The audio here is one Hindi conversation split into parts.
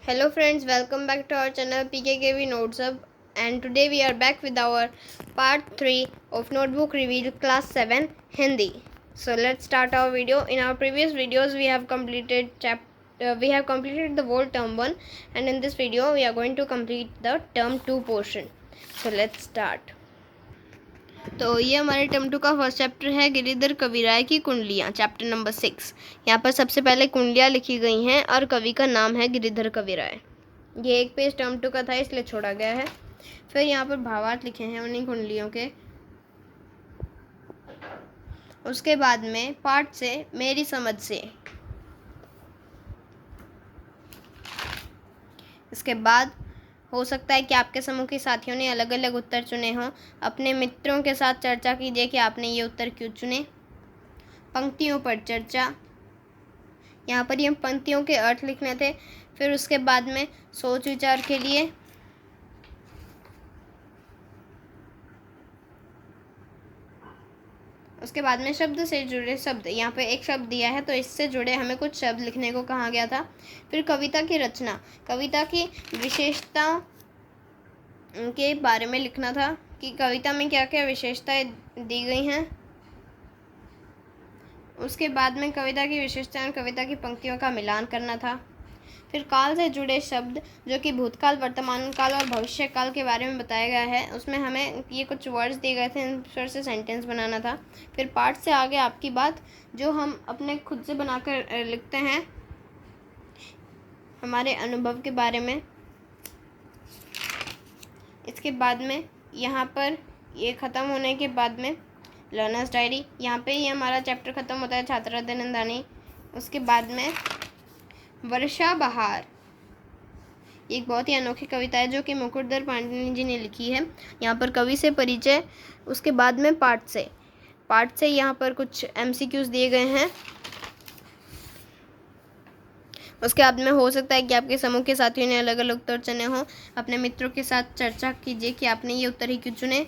Hello friends, welcome back to our channel PKKV Notes Hub, and today we are back with our part 3 of Notebook Reveal Class 7 Hindi. So let's start our video. In our previous videos we have completed the whole term 1, and in this video we are going to complete the term 2 portion. So let's start. तो ये हमारे टर्म 2 का फर्स्ट चैप्टर है गिरिधर कविराय की कुंडलियाँ, चैप्टर नंबर 6। यहाँ पर सबसे पहले कुंडलियाँ लिखी गई हैं और कवि का नाम है गिरिधर कविराय। ये एक पेज टर्म 2 का था इसलिए छोड़ा गया है। फिर यहाँ पर भावार्थ लिखे हैं उन्हीं कुंडलियों के। उसके बाद में पाठ से मेरी समझ से। इसके बाद हो सकता है कि आपके समूह के साथियों ने अलग अलग उत्तर चुने हों। अपने मित्रों के साथ चर्चा कीजिए कि आपने ये उत्तर क्यों चुने। पंक्तियों पर चर्चा, यहाँ पर ये पंक्तियों के अर्थ लिखने थे। फिर उसके बाद में सोच विचार के लिए उसके बाद में शब्द से जुड़े शब्द, यहाँ पे एक शब्द दिया है तो इससे जुड़े हमें कुछ शब्द लिखने को कहा गया था। फिर कविता की रचना, कविता की विशेषता के बारे में लिखना था कि कविता में क्या क्या विशेषताएं दी गई हैं। उसके बाद में कविता की विशेषताएं और कविता की पंक्तियों का मिलान करना था। फिर काल से जुड़े शब्द जो कि भूतकाल, वर्तमान काल और भविष्य काल के बारे में बताया गया है, उसमें हमें ये कुछ वर्ड्स दिए गए थे, इन पर से सेंटेंस बनाना था। फिर पाठ से आगे आपकी बात, जो हम अपने खुद से बनाकर लिखते हैं हमारे अनुभव के बारे में। इसके बाद में यहाँ पर ये ख़त्म होने के बाद में लर्नर्स डायरी, यहाँ पे ये हमारा चैप्टर ख़त्म होता है, छात्रा दैनंदिनी। उसके बाद में वर्षा बहार, एक बहुत ही अनोखी कविता है जो कि मुकुटधर पांडिनी जी ने लिखी है। यहाँ पर कवि से परिचय। उसके बाद में पाठ से यहाँ पर कुछ MCQs दिए गए हैं। उसके बाद में हो सकता है कि आपके समूह के साथियों ने अलग अलग उत्तर चुने हों। अपने मित्रों के साथ चर्चा कीजिए कि आपने ये उत्तर ही क्यों चुने।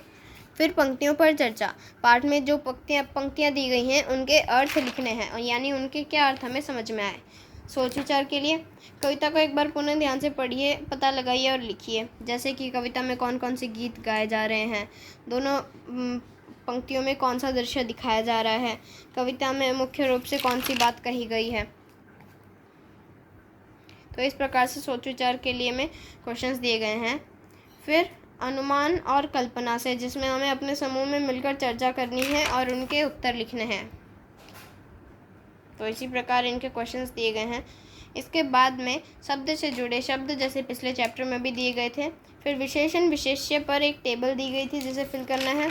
फिर पंक्तियों पर चर्चा, पाठ में जो पंक्तियाँ दी गई हैं उनके अर्थ लिखने हैं, और यानी उनके क्या अर्थ हमें समझ में आए। सोच विचार के लिए कविता को एक बार पुनः ध्यान से पढ़िए, पता लगाइए और लिखिए, जैसे कि कविता में कौन कौन से गीत गाए जा रहे हैं, दोनों पंक्तियों में कौन सा दृश्य दिखाया जा रहा है, कविता में मुख्य रूप से कौन सी बात कही गई है। तो इस प्रकार से सोच विचार के लिए में क्वेश्चंस दिए गए हैं। फिर अनुमान और कल्पना से, जिसमें हमें अपने समूह में मिलकर चर्चा करनी है और उनके उत्तर लिखने हैं। तो इसी प्रकार इनके क्वेश्चंस दिए गए हैं। इसके बाद में शब्द से जुड़े शब्द, जैसे पिछले चैप्टर में भी दिए गए थे। फिर विशेषण विशेष्य पर एक टेबल दी गई थी जिसे फिल करना है।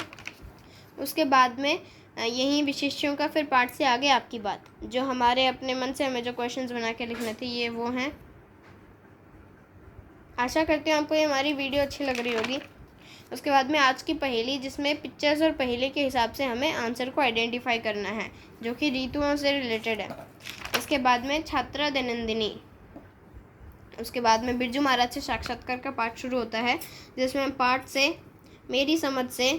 उसके बाद में यही विशेष्यों का फिर पाठ से आगे आपकी बात, जो हमारे अपने मन से हमें जो क्वेश्चंस बना के लिखने थे ये वो हैं। आशा करती हूँ आपको ये हमारी वीडियो अच्छी लग रही होगी। उसके बाद में आज की पहेली, जिसमें पिक्चर्स और पहेली के हिसाब से हमें आंसर को आइडेंटिफाई करना है, जो कि ऋतुओं से रिलेटेड है। इसके बाद में छात्रा दैनंदिनी। उसके बाद में बिरजू महाराज से साक्षात्कार का पाठ शुरू होता है, जिसमें पाठ से मेरी समझ से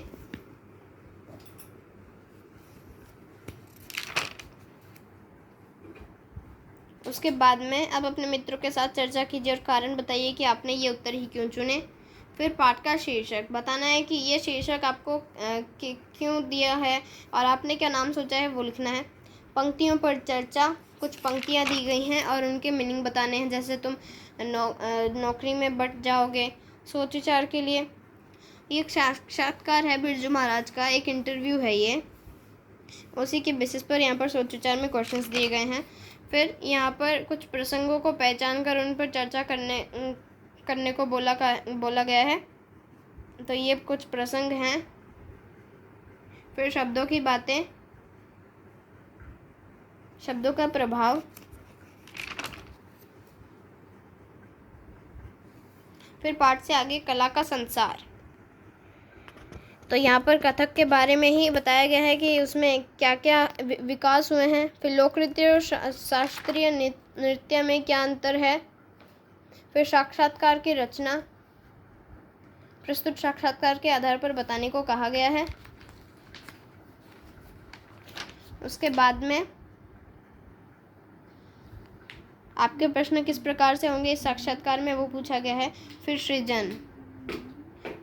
उसके बाद में अब अपने मित्रों के साथ चर्चा कीजिए और कारण बताइए कि आपने ये उत्तर ही क्यों चुने। फिर पाठ का शीर्षक बताना है कि ये शीर्षक आपको क्यों दिया है और आपने क्या नाम सोचा है वो लिखना है। पंक्तियों पर चर्चा, कुछ पंक्तियाँ दी गई हैं और उनके मीनिंग बताने हैं, जैसे तुम नौकरी में बट जाओगे। सोच विचार के लिए ये एक साक्षात्कार है बिरजू महाराज का, एक इंटरव्यू है ये, उसी के बेसिस पर यहाँ पर सोच विचार में क्वेश्चंस दिए गए हैं। फिर यहाँ पर कुछ प्रसंगों को पहचान कर उन पर चर्चा करने को बोला गया है, तो ये कुछ प्रसंग हैं। फिर शब्दों की बातें, शब्दों का प्रभाव, फिर पाठ से आगे कला का संसार। तो यहाँ पर कथक के बारे में ही बताया गया है कि उसमें क्या क्या विकास हुए हैं। फिर लोक नृत्य और शास्त्रीय नृत्य में क्या अंतर है। फिर साक्षात्कार की रचना, प्रस्तुत साक्षात्कार के आधार पर बताने को कहा गया है। उसके बाद में आपके प्रश्न किस प्रकार से होंगे इस साक्षात्कार में वो पूछा गया है। फिर सृजन,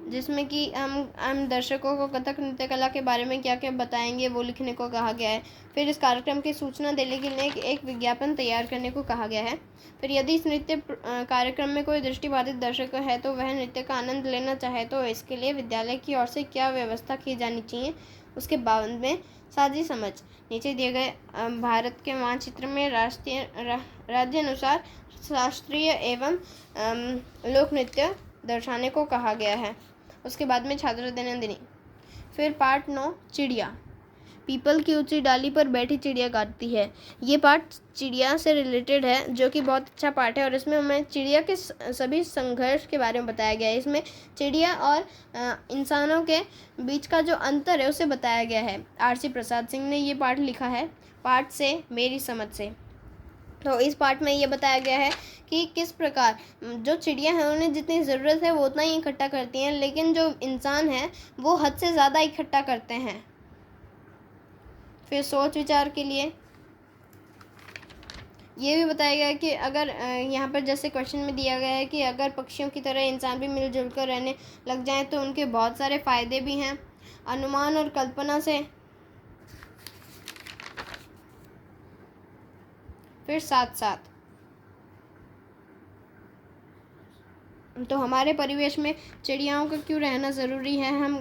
जिसमें कि हम दर्शकों को कथक नृत्य कला के बारे में क्या क्या बताएंगे वो लिखने को कहा गया है। फिर इस कार्यक्रम की सूचना देने के लिए एक विज्ञापन तैयार करने को कहा गया है। फिर यदि इस नृत्य कार्यक्रम में कोई दृष्टिबाधित दर्शक है तो वह नृत्य का आनंद लेना चाहे तो इसके लिए विद्यालय की ओर से क्या व्यवस्था की जानी चाहिए, उसके बाद में साझी समझ। नीचे दिए गए भारत के मानचित्र में राज्य अनुसार शास्त्रीय एवं लोक नृत्य दर्शाने को कहा गया है। उसके बाद में छात्र दैनंदिनी। फिर पार्ट 9 चिड़िया। पीपल की ऊंची डाली पर बैठी चिड़िया गाती है। ये पार्ट चिड़िया से रिलेटेड है, जो कि बहुत अच्छा पार्ट है और इसमें हमें चिड़िया के सभी संघर्ष के बारे में बताया गया है। इसमें चिड़िया और इंसानों के बीच का जो अंतर है उसे बताया गया है। आर.सी. प्रसाद सिंह ने ये पार्ट लिखा है। पार्ट से मेरी समझ से, तो इस पार्ट में ये बताया गया है कि किस प्रकार जो चिड़िया हैं उन्हें जितनी ज़रूरत है वो उतना ही इकट्ठा करती हैं, लेकिन जो इंसान हैं वो हद से ज़्यादा इकट्ठा करते हैं। फिर सोच विचार के लिए ये भी बताया गया है कि अगर यहाँ पर जैसे क्वेश्चन में दिया गया है कि अगर पक्षियों की तरह इंसान भी मिलजुल कर रहने लग जाएं तो उनके बहुत सारे फ़ायदे भी हैं। अनुमान और कल्पना से। फिर साथ साथ, तो हमारे परिवेश में चिड़ियाओं का क्यों रहना ज़रूरी है, हम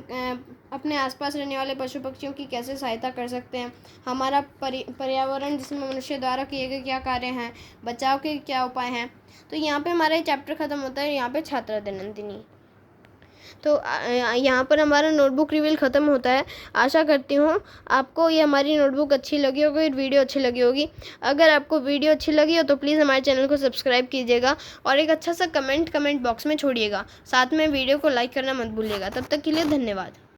अपने आसपास रहने वाले पशु पक्षियों की कैसे सहायता कर सकते हैं, हमारा पर्यावरण जिसमें मनुष्य द्वारा किए गए क्या कार्य हैं, बचाव के क्या उपाय हैं। तो यहाँ पे हमारा ये चैप्टर ख़त्म होता है। यहाँ पे छात्रा दैनंदिनी, तो यहाँ पर हमारा नोटबुक रिवील ख़त्म होता है। आशा करती हूँ आपको ये हमारी नोटबुक अच्छी लगी होगी, वीडियो अच्छी लगी होगी। अगर आपको वीडियो अच्छी लगी हो तो प्लीज़ हमारे चैनल को सब्सक्राइब कीजिएगा और एक अच्छा सा कमेंट बॉक्स में छोड़िएगा। साथ में वीडियो को लाइक करना मत भूलिएगा। तब तक के लिए धन्यवाद।